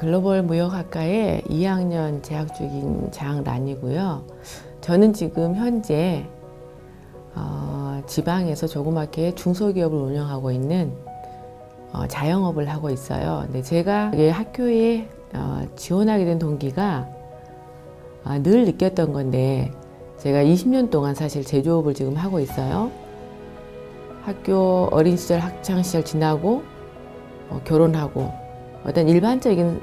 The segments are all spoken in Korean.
글로벌 무역학과에 2학년 재학 중인 장란이고요. 저는 지금 현재 지방에서 조그맣게 중소기업을 운영하고 있는 자영업을 하고 있어요. 근데 제가 학교에 지원하게 된 동기가 늘 느꼈던 건데, 제가 20년 동안 사실 제조업을 지금 하고 있어요. 학교 어린 시절, 학창 시절 지나고 결혼하고 어떤 일반적인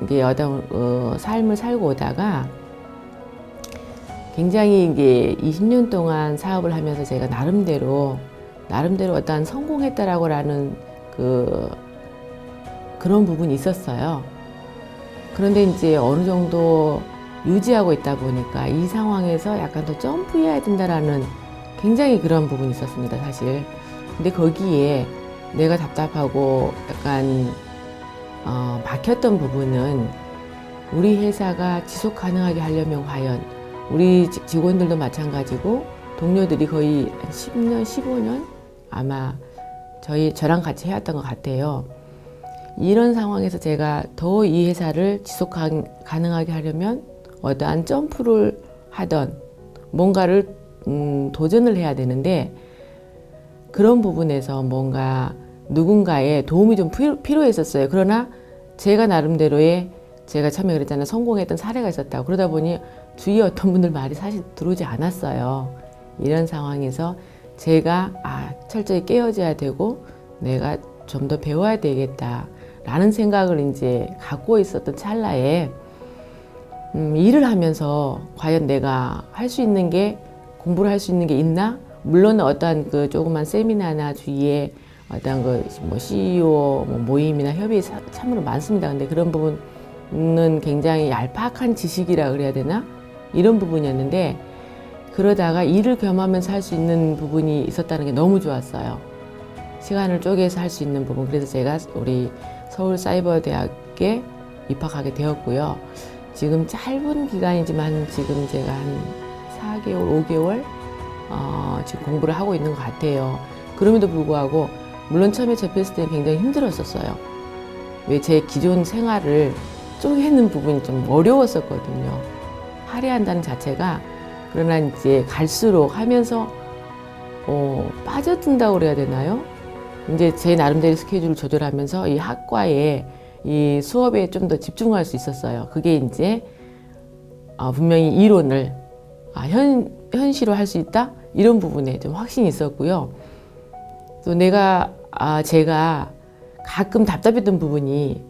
삶을 살고 오다가 굉장히 이게 20년 동안 사업을 하면서 제가 나름대로 어떤 성공했다라는 그런 부분이 있었어요. 그런데 이제 어느 정도 유지하고 있다 보니까 이 상황에서 약간 더 점프해야 된다라는 굉장히 그런 부분이 있었습니다, 사실. 근데 거기에 내가 답답하고 약간 막혔던 부분은, 우리 회사가 지속 가능하게 하려면 과연 우리 직원들도 마찬가지고 동료들이 거의 10년, 15년 아마 저랑 같이 해왔던 것 같아요. 이런 상황에서 제가 더 이 회사를 지속 가능하게 하려면 어떠한 점프를 하던 뭔가를 도전을 해야 되는데, 그런 부분에서 뭔가 누군가의 도움이 좀 필요했었어요. 그러나 제가 나름대로의, 제가 처음에 그랬잖아요, 성공했던 사례가 있었다고. 그러다 보니 주위에 어떤 분들 말이 사실 들어오지 않았어요. 이런 상황에서 제가 철저히 깨어져야 되고 내가 좀 더 배워야 되겠다라는 생각을 이제 갖고 있었던 찰나에, 일을 하면서 과연 내가 할 수 있는 게, 공부를 할 수 있는 게 있나? 물론 어떠한 조그만 세미나나 주위에 어떤 CEO 모임이나 협의에 참으로 많습니다. 근데 그런 부분은 굉장히 얄팍한 지식이라 그래야 되나? 이런 부분이었는데, 그러다가 일을 겸하면서 할 수 있는 부분이 있었다는 게 너무 좋았어요. 시간을 쪼개서 할 수 있는 부분. 그래서 제가 우리 서울사이버대학에 입학하게 되었고요. 지금 짧은 기간이지만 지금 제가 한 4개월, 5개월 지금 공부를 하고 있는 것 같아요. 그럼에도 불구하고 물론 처음에 접했을 때 굉장히 힘들었었어요. 왜 제 기존 생활을 쪼개는 부분이 좀 어려웠었거든요. 할애한다는 자체가. 그러나 이제 갈수록 하면서 빠져든다고 그래야 되나요? 이제 제 나름대로 스케줄을 조절하면서 이 학과에, 이 수업에 좀 더 집중할 수 있었어요. 그게 이제 분명히 이론을 현실화 할 수 있다? 이런 부분에 좀 확신이 있었고요. 또 제가 가끔 답답했던 부분이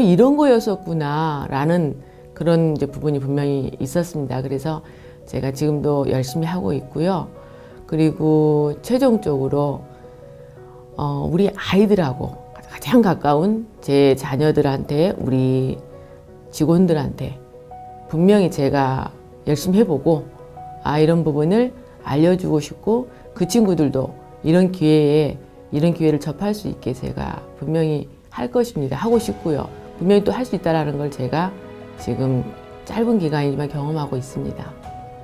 이런 거였었구나 라는 그런 이제 부분이 분명히 있었습니다. 그래서 제가 지금도 열심히 하고 있고요. 그리고 최종적으로 우리 아이들하고 가장 가까운 제 자녀들한테, 우리 직원들한테 분명히 제가 열심히 해보고 이런 부분을 알려주고 싶고, 그 친구들도 이런 기회를 접할 수 있게 제가 분명히 할 것입니다. 하고 싶고요. 분명히 또 할 수 있다는 걸 제가 지금 짧은 기간이지만 경험하고 있습니다.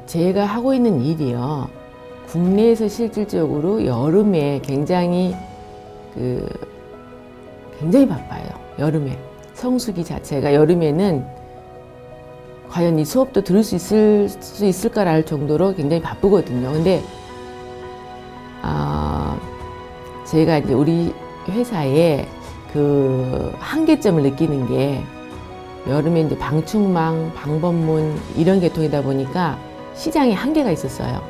제가 하고 있는 일이요, 국내에서 실질적으로 여름에 굉장히 바빠요. 여름에 성수기 자체가, 여름에는 과연 이 수업도 들을 수 있을까랄 정도로 굉장히 바쁘거든요. 근데 제가 이제 우리 회사에 한계점을 느끼는 게, 여름에 이제 방충망, 방범문 이런 계통이다 보니까 시장에 한계가 있었어요.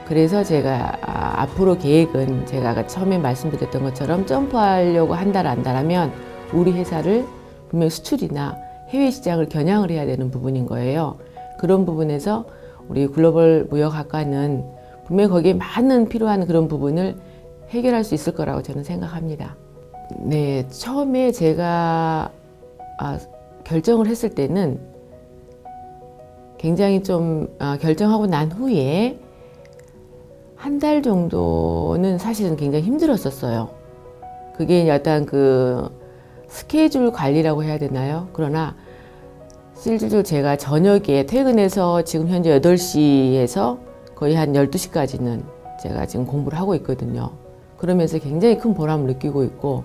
그래서 제가 앞으로 계획은, 제가 아까 처음에 말씀드렸던 것처럼 점프하려고 한다라면 우리 회사를 분명히 수출이나 해외 시장을 겨냥을 해야 되는 부분인 거예요. 그런 부분에서 우리 글로벌 무역학과는 분명히 거기에 많은 필요한 그런 부분을 해결할 수 있을 거라고 저는 생각합니다. 네, 처음에 제가 결정을 했을 때는 굉장히 좀 결정하고 난 후에 한 달 정도는 사실은 굉장히 힘들었었어요. 그게 약간 스케줄 관리라고 해야 되나요? 그러나 실질적으로 제가 저녁에 퇴근해서 지금 현재 8시에서 거의 한 12시까지는 제가 지금 공부를 하고 있거든요. 그러면서 굉장히 큰 보람을 느끼고 있고,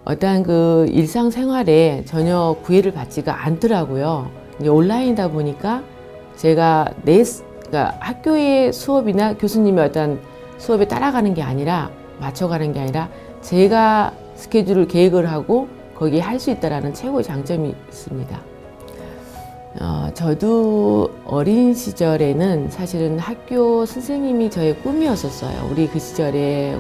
어떠한 그 일상생활에 전혀 구애를 받지가 않더라고요. 이제 온라인이다 보니까 제가 그러니까 학교의 수업이나 교수님의 어떤 수업에 따라가는 게 아니라 맞춰가는 게 아니라 제가 스케줄을 계획을 하고 거기에 할 수 있다라는 최고의 장점이 있습니다. 저도 어린 시절에는 사실은 학교 선생님이 저의 꿈이었었어요. 우리 그 시절에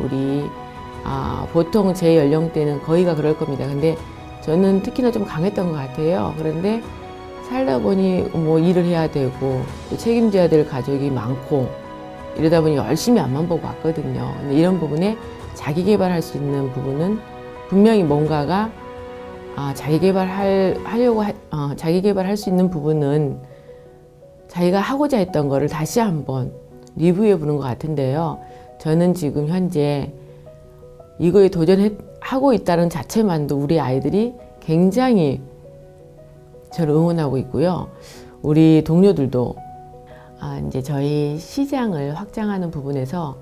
보통 제 연령대는 거의가 그럴 겁니다. 근데 저는 특히나 좀 강했던 것 같아요. 그런데 살다 보니 뭐 일을 해야 되고 또 책임져야 될 가족이 많고 이러다 보니 열심히 앞만 보고 왔거든요. 근데 이런 부분에 자기 개발할 수 있는 부분은 분명히 뭔가가 자기 개발할 수 있는 부분은 자기가 하고자 했던 거를 다시 한번 리뷰해 보는 것 같은데요. 저는 지금 현재 이거에 도전하고 있다는 자체만도 우리 아이들이 굉장히 저를 응원하고 있고요. 우리 동료들도 이제 저희 시장을 확장하는 부분에서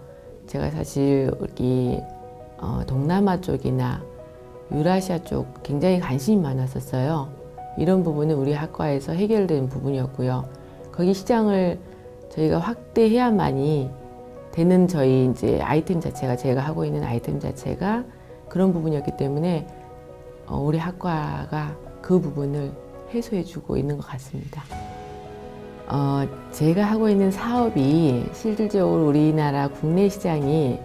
제가 사실 여기 동남아 쪽이나 유라시아 쪽 굉장히 관심이 많았었어요. 이런 부분은 우리 학과에서 해결된 부분이었고요. 거기 시장을 저희가 확대해야만이 되는 저희 이제 아이템 자체가 제가 하고 있는 아이템 자체가 그런 부분이었기 때문에 우리 학과가 그 부분을 해소해주고 있는 것 같습니다. 제가 하고 있는 사업이 실질적으로 우리나라 국내 시장이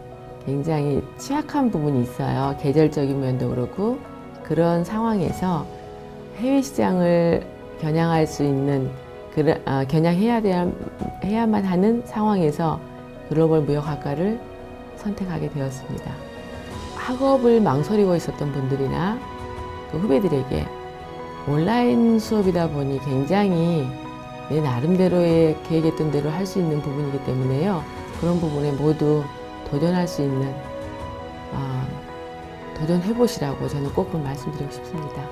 굉장히 취약한 부분이 있어요. 계절적인 면도 그렇고 그런 상황에서 해외 시장을 겨냥할 수 있는 겨냥해야만 하는 상황에서 글로벌 무역학과를 선택하게 되었습니다. 학업을 망설이고 있었던 분들이나 그 후배들에게 온라인 수업이다 보니 굉장히 내 나름대로의 계획했던 대로 할 수 있는 부분이기 때문에요. 그런 부분에 모두 도전할 수 있는 도전해보시라고 저는 꼭 말씀드리고 싶습니다.